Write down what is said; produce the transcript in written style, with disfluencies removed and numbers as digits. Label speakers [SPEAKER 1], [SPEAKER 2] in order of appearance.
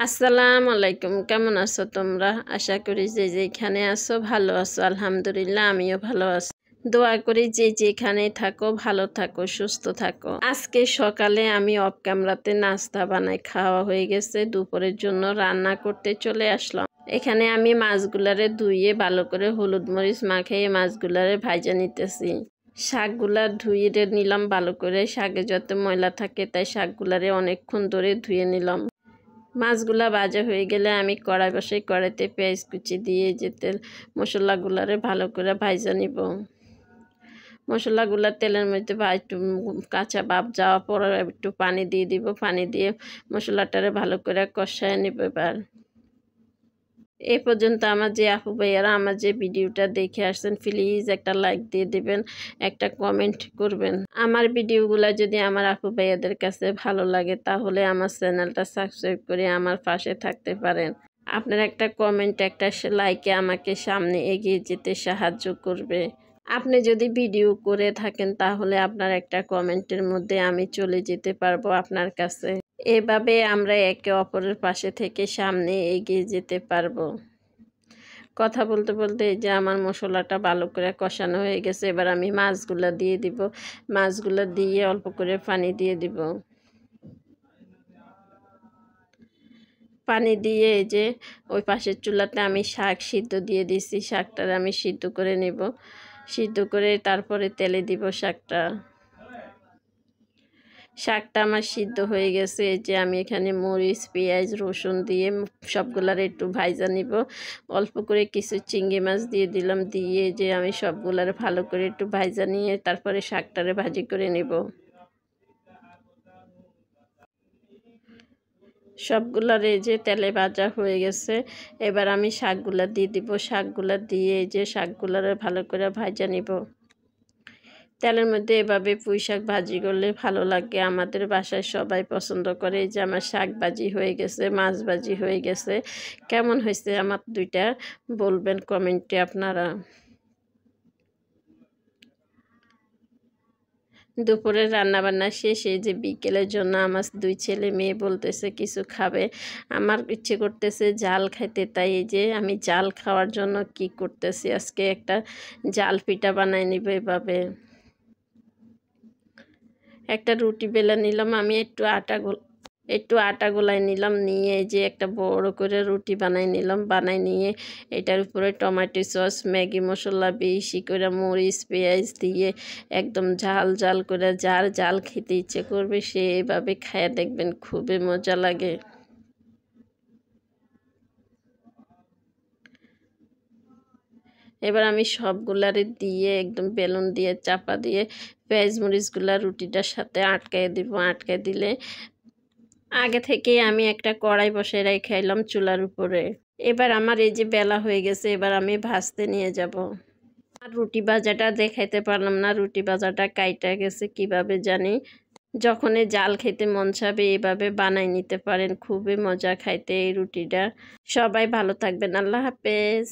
[SPEAKER 1] আসসালামু আলাইকুম। কেমন আছো তোমরা? আশা করি যে যেখানে আছো ভালো আছো। আলহামদুলিল্লাহ আমিও ভালো আছি। দোয়া করি যে যেখানে থাকো ভালো থাকো, সুস্থ থাকো। আজকে সকালে আমি অফ ক্যামেরাতে নাস্তা বানাই, খাওয়া হয়ে গেছে। দুপুরের জন্য রান্না করতে চলে আসলাম। এখানে আমি মাছগুলারে ধুইয়ে ভালো করে হলুদ মরিচ মাখিয়ে মাছগুলারে ভাজা নিতেছি। শাকগুলা ধুয়ে নিলাম ভালো করে, শাকে যত ময়লা থাকে তাই শাকগুলারে অনেকক্ষণ ধরে ধুয়ে নিলাম। মাছগুলা ভাজা হয়ে গেলে আমি কড়াই বসাই, কড়াইতে পেঁয়াজ কুচি দিয়ে যে তেল মশলাগুলারে ভালো করে ভাজা নিব। মশলাগুলা তেলের মধ্যে একটু কাঁচা ভাব যাওয়া পর একটু পানি দিয়ে দিব। পানি দিয়ে মশলাটারে ভালো করে কষায় নিব। এবার এই পর্যন্ত আমার যে আপু ভাইয়ারা আমার যে ভিডিওটা দেখে আসছেন, প্লিজ একটা লাইক দিয়ে দিবেন, একটা কমেন্ট করবেন। আমার ভিডিওগুলো যদি আমার আপু ভাইয়াদের কাছে ভালো লাগে তাহলে আমার চ্যানেলটা সাবস্ক্রাইব করে আমার পাশে থাকতে পারেন। আপনার একটা কমেন্ট, একটা লাইকে আমাকে সামনে এগিয়ে যেতে সাহায্য করবে। আপনি যদি ভিডিও করে থাকেন তাহলে আপনার একটা কমেন্টের মধ্যে আমি চলে যেতে পারবো আপনার কাছে। এভাবে আমরা একে অপরের পাশে থেকে সামনে এগিয়ে যেতে পারবো। কথা বলতে বলতে এই যে আমার মশলাটা ভালো করে কষানো হয়ে গেছে। এবার আমি মাছগুলা দিয়ে দিব। মাছগুলা দিয়ে অল্প করে পানি দিয়ে দিব। পানি দিয়ে এই যে ওই পাশের চুলাতে আমি শাক সিদ্ধ দিয়ে দিছি। শাকটা আমি সিদ্ধ করে নেব। সিদ্ধ করে তারপরে তেলে দিব শাকটা। শাকটা আমার সিদ্ধ হয়ে গেছে। এই যে আমি এখানে মরিচ, পেঁয়াজ, রসুন দিয়ে সবগুলার একটু ভাজা নিব। অল্প করে কিছু চিংড়ি মাছ দিয়ে দিলাম। দিয়ে যে আমি সবগুলার ভালো করে একটু ভাজা নিয়ে তারপরে শাকটারে ভাজি করে নেব। সবগুলার এই যে তেলে ভাজা হয়ে গেছে। এবার আমি শাকগুলা দিয়ে দিব। শাকগুলা দিয়ে এই যে শাকগুলার ভালো করে ভাজা নিব। তেলের মধ্যে এভাবে পুঁই শাক ভাজি করলে ভালো লাগে। আমাদের বাসায় সবাই পছন্দ করে। এই যে আমার শাক ভাজি হয়ে গেছে, মাছ ভাজি হয়ে গেছে। কেমন হয়েছে আমার দুইটা বলবেন কমেন্টে আপনারা। দুপুরে রান্নাবান্না শেষ। এই যে বিকেলের জন্য আমার দুই ছেলে মেয়ে বলতেছে কিছু খাবে। আমার ইচ্ছে করতেছে জাল খাইতে, তাই এই যে আমি জাল খাওয়ার জন্য কি করতেছি, আজকে একটা জাল পিঠা বানাই নিব। এভাবে একটা রুটি বেলে নিলাম। আমি একটু আটা গোলাই নিলাম। নিয়ে যে একটা বড় করে রুটি বানাই নিলাম। বানাই নিয়ে এটার উপরে টমেটো সস, ম্যাগি মশলা বেশি করে মরিচ পেঁয়াজ দিয়ে একদম ঝাল ঝাল করে, যার জাল খেতে ইচ্ছে করবে সে এভাবে খায়া দেখবেন, খুবই মজা লাগে। এবার আমি সবগুলারে দিয়ে একদম বেলুন দিয়ে চাপা দিয়ে পেঁয়াজ মরিচগুলা রুটিটার সাথে আটকায় দিব। আটকায় দিলে আগে থেকে আমি একটা কড়াই বসায় রেখেছিলাম চুলার উপরে। এবার আমার এই যে বেলা হয়ে গেছে, এবার আমি ভাজতে নিয়ে যাব। আর রুটি ভাজাটা দেখাইতে পারলাম না, রুটি ভাজাটা কাইটা গেছে কিভাবে জানি। যখনই জাল খেতে মন চাবে এভাবে বানাই নিতে পারেন, খুবই মজা খাইতে এই রুটিটা। সবাই ভালো থাকবেন, আল্লাহ হাফেজ।